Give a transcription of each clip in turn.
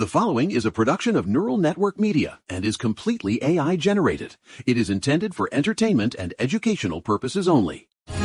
The following is a production of Neural Network Media and is completely AI generated. It is intended for entertainment and educational purposes only. Look,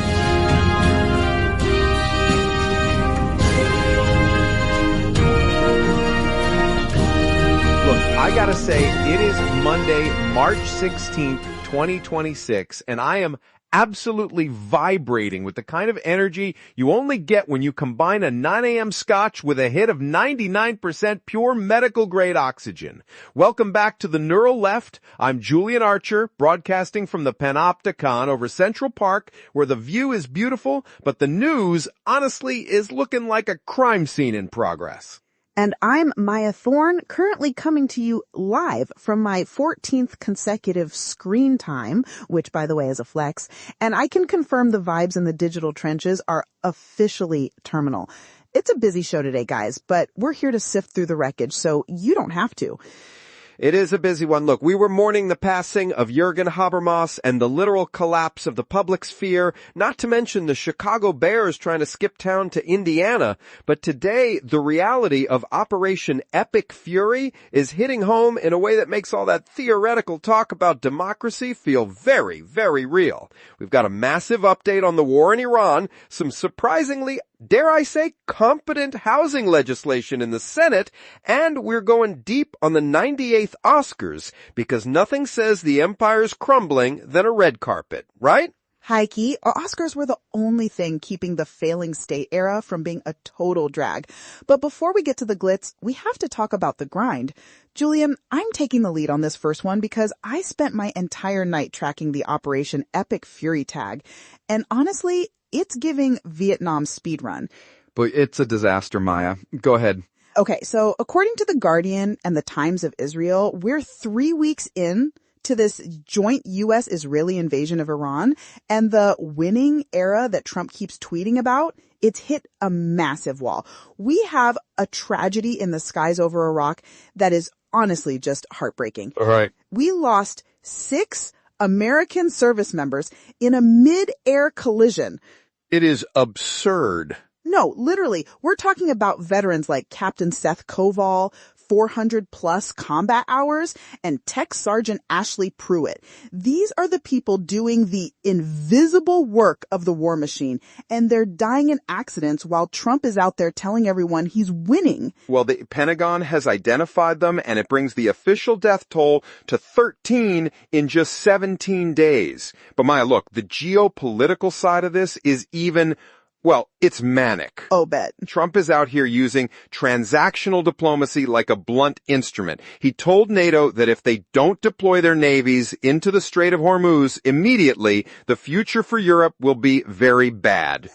I gotta say, it is Monday, March 16th, 2026, and I am absolutely vibrating with the kind of energy you only get when you combine a 9 a.m. scotch with a hit of 99% pure medical-grade oxygen. Welcome back to the Neural Left. I'm Julian Archer, broadcasting from the Pentagon over Central Park, where the view is beautiful, but the news, honestly, is looking like a crime scene in progress. And I'm Maya Thorne, currently coming to you live from my 14th consecutive screen time, which, by the way, is a flex. And I can confirm the vibes in the digital trenches are officially terminal. It's a busy show today, guys, but we're here to sift through the wreckage, so you don't have to. It is a busy one. Look, we were mourning the passing of Jürgen Habermas and the literal collapse of the public sphere, not to mention the Chicago Bears trying to skip town to Indiana. But today, the reality of Operation Epic Fury is hitting home in a way that makes all that theoretical talk about democracy feel very, very real. We've got a massive update on the war in Iran, some surprisingly, dare I say, competent housing legislation in the Senate, and we're going deep on the 98th Oscars, because nothing says the empire's crumbling than a red carpet, right? Heike, our Oscars were the only thing keeping the failing state era from being a total drag. But before we get to the glitz, we have to talk about the grind. Julian, I'm taking the lead on this first one because I spent my entire night tracking the Operation Epic Fury tag. And honestly, it's giving Vietnam speedrun. But it's a disaster, Maya. Go ahead. Okay, so according to The Guardian and the Times of Israel, we're 3 weeks in to this joint U.S.-Israeli invasion of Iran, and the winning era that Trump keeps tweeting about, it's hit a massive wall. We have a tragedy in the skies over Iraq that is honestly just heartbreaking. All right. We lost 6 American service members in a mid-air collision. It is absurd. No, literally, we're talking about veterans like Captain Seth Koval, 400 plus combat hours, and Tech Sergeant Ashley Pruitt. These are the people doing the invisible work of the war machine, and they're dying in accidents while Trump is out there telling everyone he's winning. Well, the Pentagon has identified them, and it brings the official death toll to 13 in just 17 days. But Maya, look, the geopolitical side of this is even, well, it's manic. Oh, bet. Trump is out here using transactional diplomacy like a blunt instrument. He told NATO that if they don't deploy their navies into the Strait of Hormuz immediately, the future for Europe will be very bad.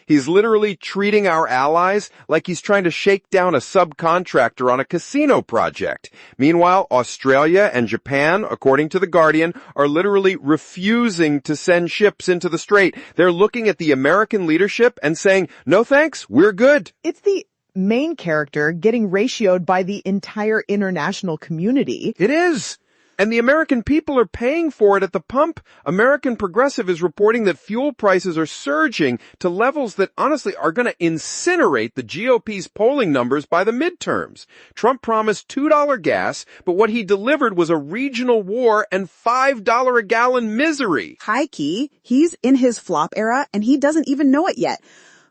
He's literally treating our allies like he's trying to shake down a subcontractor on a casino project. Meanwhile, Australia and Japan, according to The Guardian, are literally refusing to send ships into the strait. They're looking at the American leadership and saying, no thanks, we're good. It's the main character getting ratioed by the entire international community. It is. And the American people are paying for it at the pump. American Progressive is reporting that fuel prices are surging to levels that honestly are going to incinerate the GOP's polling numbers by the midterms. Trump promised $2 gas, but what he delivered was a regional war and $5 a gallon misery. Heike, he's in his flop era and he doesn't even know it yet.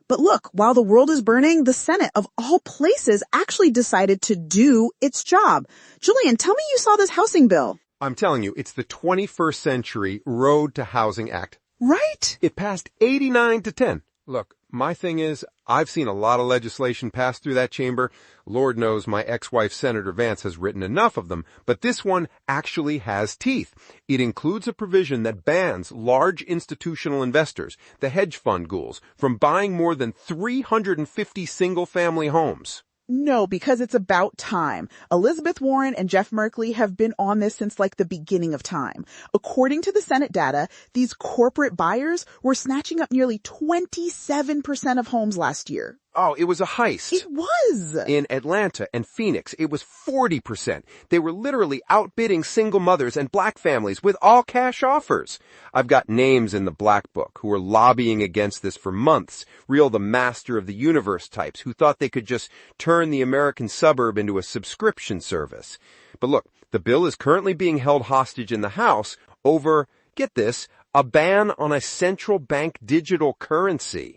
But look, while the world is burning, the Senate, of all places, actually decided to do its job. Julian, tell me you saw this housing bill. I'm telling you, it's the 21st Century Road to Housing Act. Right? It passed 89-10. Look, my thing is, I've seen a lot of legislation pass through that chamber. Lord knows my ex-wife, Senator Vance, has written enough of them. But this one actually has teeth. It includes a provision that bans large institutional investors, the hedge fund ghouls, from buying more than 350 single-family homes. No, because it's about time. Elizabeth Warren and Jeff Merkley have been on this since like the beginning of time. According to the Senate data, these corporate buyers were snatching up nearly 27% of homes last year. Oh, it was a heist. It was. In Atlanta and Phoenix, it was 40%. They were literally outbidding single mothers and black families with all cash offers. I've got names in the black book who were lobbying against this for months, real the master of the universe types who thought they could just turn the American suburb into a subscription service. But look, the bill is currently being held hostage in the House over, get this, a ban on a central bank digital currency.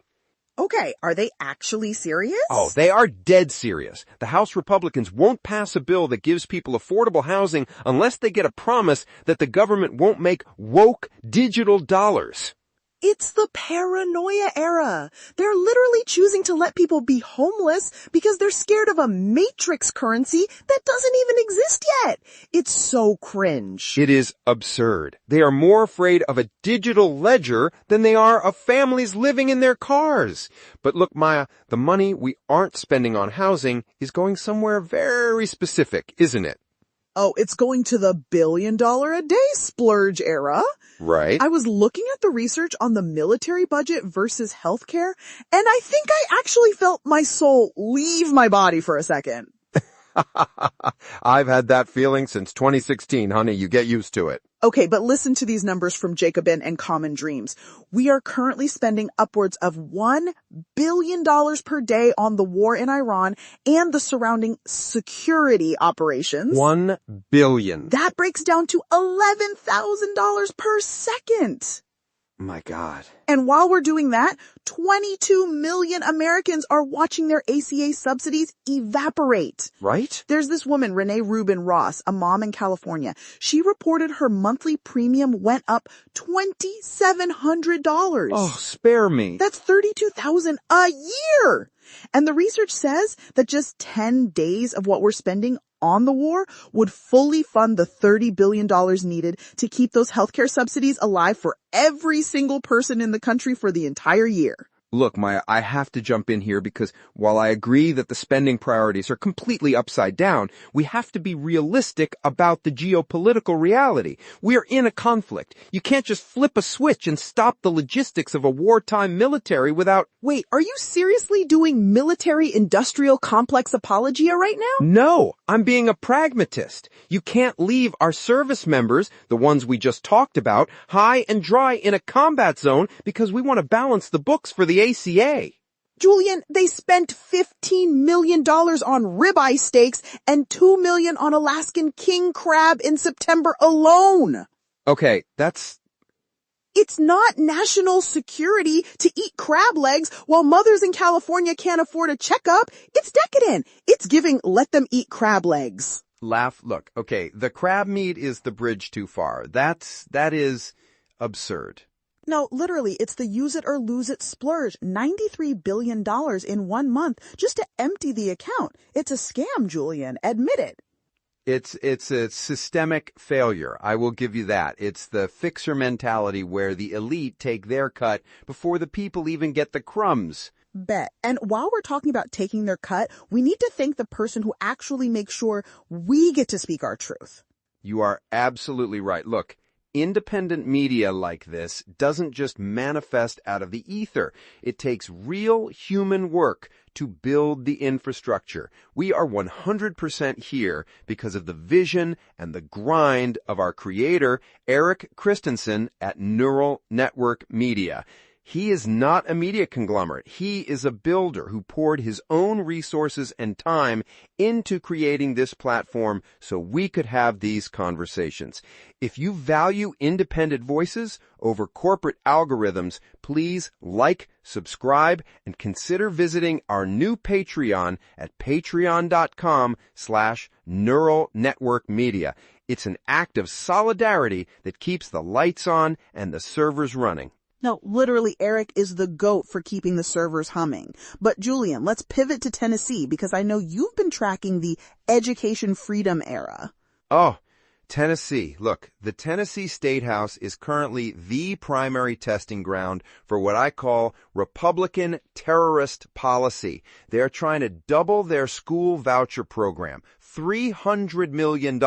Okay, are they actually serious? Oh, they are dead serious. The House Republicans won't pass a bill that gives people affordable housing unless they get a promise that the government won't make woke digital dollars. It's the paranoia era. They're literally choosing to let people be homeless because they're scared of a matrix currency that doesn't even exist yet. It's so cringe. It is absurd. They are more afraid of a digital ledger than they are of families living in their cars. But look, Maya, the money we aren't spending on housing is going somewhere very specific, isn't it? Oh, it's going to the $1 billion a day splurge era. Right. I was looking at the research on the military budget versus healthcare, and I think I actually felt my soul leave my body for a second. I've had that feeling since 2016, honey. You get used to it. Okay, but listen to these numbers from Jacobin and Common Dreams. We are currently spending upwards of $1 billion per day on the war in Iran and the surrounding security operations. $1 billion. That breaks down to $11,000 per second. My God. And while we're doing that, 22 million Americans are watching their ACA subsidies evaporate. Right? There's this woman, Renee Rubin Ross, a mom in California. She reported her monthly premium went up $2,700. Oh, spare me. That's $32,000 a year. And the research says that just 10 days of what we're spending on the war would fully fund the $30 billion needed to keep those healthcare subsidies alive for every single person in the country for the entire year. Look, Maya, I have to jump in here because while I agree that the spending priorities are completely upside down, we have to be realistic about the geopolitical reality. We're in a conflict. You can't just flip a switch and stop the logistics of a wartime military without... Wait, are you seriously doing military-industrial complex apologia right now? No, I'm being a pragmatist. You can't leave our service members, the ones we just talked about, high and dry in a combat zone because we want to balance the books for the ACA. Julian, they spent $15 million on ribeye steaks and $2 million on Alaskan king crab in September alone. Okay, that's... It's not national security to eat crab legs while mothers in California can't afford a checkup. It's decadent. It's giving let them eat crab legs. Look, okay, the crab meat is the bridge too far. That is absurd. No, literally, it's the use it or lose it splurge. $93 billion in 1 month just to empty the account. It's a scam, Julian. Admit it. It's a systemic failure. I will give you that. It's the fixer mentality where the elite take their cut before the people even get the crumbs. Bet. And while we're talking about taking their cut, we need to thank the person who actually makes sure we get to speak our truth. You are absolutely right. Look, independent media like this doesn't just manifest out of the ether. It takes real human work to build the infrastructure. We are 100% here because of the vision and the grind of our creator, Eric Christensen at Neural Network Media. He is not a media conglomerate. He is a builder who poured his own resources and time into creating this platform so we could have these conversations. If you value independent voices over corporate algorithms, please like, subscribe, and consider visiting our new Patreon at patreon.com/Neural Network Media. It's an act of solidarity that keeps the lights on and the servers running. No, literally, Eric is the GOAT for keeping the servers humming. But Julian, let's pivot to Tennessee because I know you've been tracking the education freedom era. Oh, Tennessee. Look, the Tennessee State House is currently the primary testing ground for what I call Republican terrorist policy. They're trying to double their school voucher program, $300 million.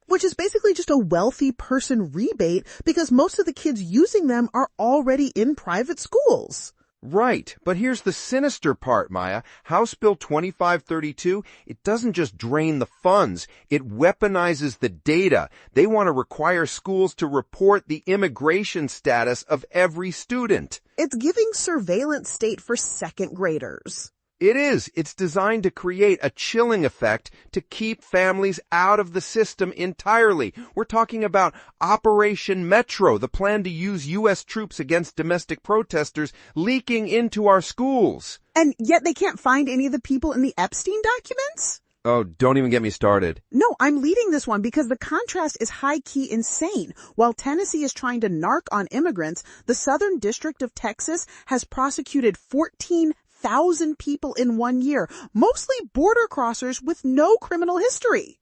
Which is basically just a wealthy person rebate because most of the kids using them are already in private schools. Right, but here's the sinister part, Maya. House Bill 2532, it doesn't just drain the funds, it weaponizes the data. They want to require schools to report the immigration status of every student. It's giving surveillance state for second graders. It is. It's designed to create a chilling effect to keep families out of the system entirely. We're talking about Operation Metro, the plan to use U.S. troops against domestic protesters leaking into our schools. And yet they can't find any of the people in the Epstein documents? Oh, don't even get me started. No, I'm leading this one because the contrast is high-key insane. While Tennessee is trying to narc on immigrants, the Southern District of Texas has prosecuted 14,000 people in 1 year, mostly border crossers with no criminal history.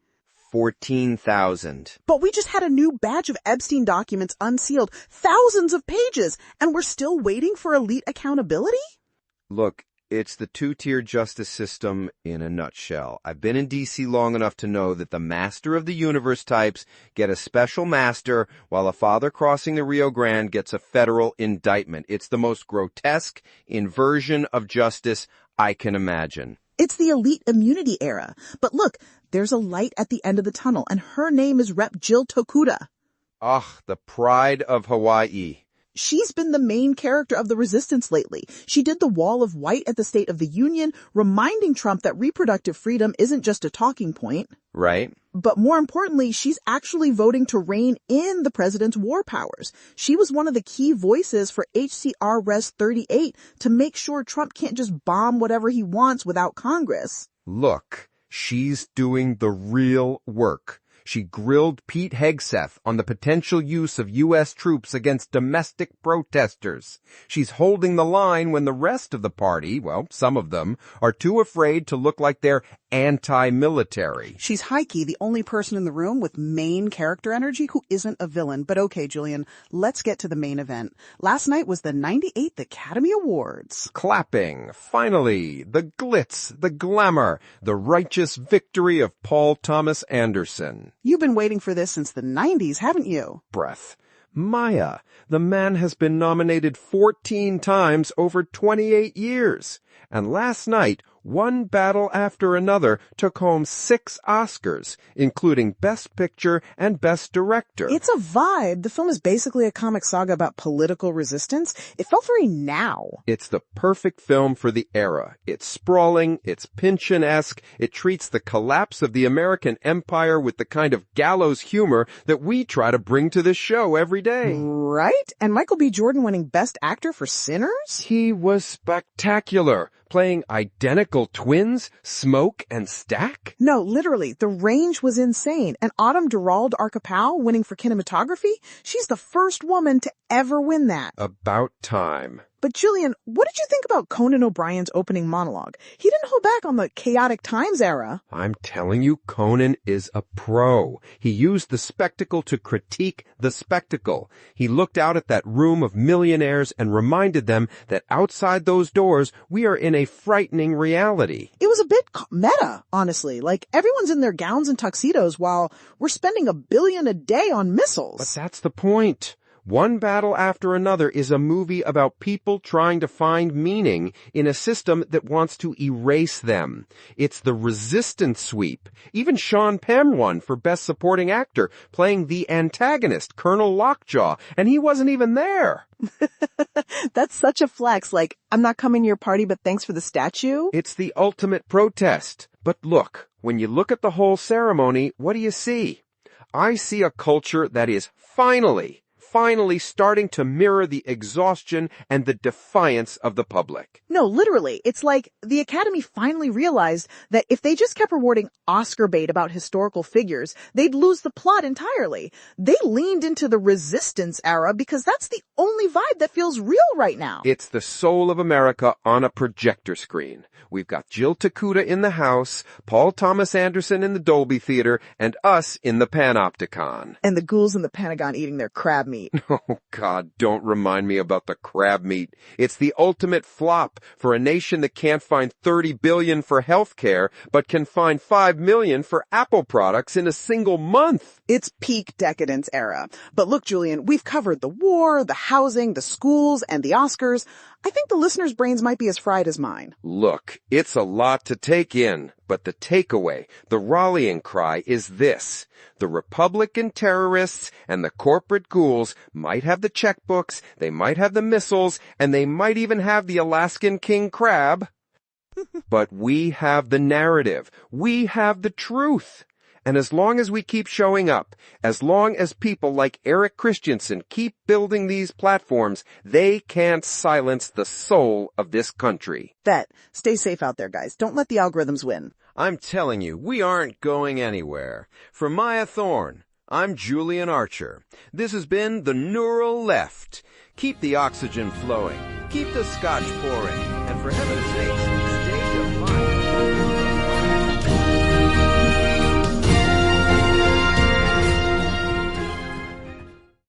14,000. But we just had a new batch of Epstein documents unsealed, thousands of pages, and we're still waiting for elite accountability? Look, it's the two-tier justice system in a nutshell. I've been in D.C. long enough to know that the master of the universe types get a special master, while a father crossing the Rio Grande gets a federal indictment. It's the most grotesque inversion of justice I can imagine. It's the elite immunity era. But look, there's a light at the end of the tunnel, and her name is Rep. Jill Tokuda. Ugh, the pride of Hawaii. She's been the main character of the resistance lately. She did the Wall of White at the State of the Union, reminding Trump that reproductive freedom isn't just a talking point. Right. But more importantly, she's actually voting to rein in the president's war powers. She was one of the key voices for HCR Res 38 to make sure Trump can't just bomb whatever he wants without Congress. Look, she's doing the real work. She grilled Pete Hegseth on the potential use of U.S. troops against domestic protesters. She's holding the line when the rest of the party, well, some of them, are too afraid to look like they're anti-military. She's high-key the only person in the room with main character energy who isn't a villain. But okay, Julian, let's get to the main event. Last night was the 98th Academy Awards. Clapping. Finally, the glitz, the glamour, the righteous victory of Paul Thomas Anderson. You've been waiting for this since the 90s, haven't you? Breath. Maya, the man has been nominated 14 times over 28 years. And last night, one battle after another took home 6 Oscars, including Best Picture and Best Director. It's a vibe. The film is basically a comic saga about political resistance. It felt very now. It's the perfect film for the era. It's sprawling, it's Pynchon-esque, it treats the collapse of the American empire with the kind of gallows humor that we try to bring to this show every day. Right? And Michael B. Jordan winning Best Actor for Sinners? He was spectacular, playing identical twins, Smoke and Stack? No, literally, the range was insane. And Autumn Durald Archipel winning for cinematography? She's the first woman to ever win that. About time. But Julian, what did you think about Conan O'Brien's opening monologue? He didn't hold back on the chaotic times era. I'm telling you, Conan is a pro. He used the spectacle to critique the spectacle. He looked out at that room of millionaires and reminded them that outside those doors, we are in a frightening reality. It was a bit meta, honestly. Like, everyone's in their gowns and tuxedos while we're spending $1 billion a day on missiles. But that's the point. One battle after another is a movie about people trying to find meaning in a system that wants to erase them. It's the resistance sweep. Even Sean Penn won for Best Supporting Actor, playing the antagonist, Colonel Lockjaw, and he wasn't even there. That's such a flex, like, I'm not coming to your party, but thanks for the statue. It's the ultimate protest. But look, when you look at the whole ceremony, what do you see? I see a culture that is finally starting to mirror the exhaustion and the defiance of the public. No, literally. It's like the Academy finally realized that if they just kept rewarding Oscar bait about historical figures, they'd lose the plot entirely. They leaned into the resistance era because that's the only vibe that feels real right now. It's the soul of America on a projector screen. We've got Jill Tokuda in the house, Paul Thomas Anderson in the Dolby Theater, and us in the Panopticon. And the ghouls in the Pentagon eating their crab meat. Oh, God, don't remind me about the crab meat. It's the ultimate flop for a nation that can't find $30 billion for healthcare, but can find $5 million for Apple products in a single month. It's peak decadence era. But look, Julian, we've covered the war, the housing, the schools, and the Oscars. I think the listeners' brains might be as fried as mine. Look, it's a lot to take in, but the takeaway, the rallying cry is this. The Republican terrorists and the corporate ghouls might have the checkbooks, they might have the missiles, and they might even have the Alaskan king crab. But we have the narrative. We have the truth. And as long as we keep showing up, as long as people like Eric Christensen keep building these platforms, they can't silence the soul of this country. Bet. Stay safe out there, guys. Don't let the algorithms win. I'm telling you, we aren't going anywhere. For Maya Thorne, I'm Julian Archer. This has been The Neural Left. Keep the oxygen flowing. Keep the scotch pouring. And for heaven's sake,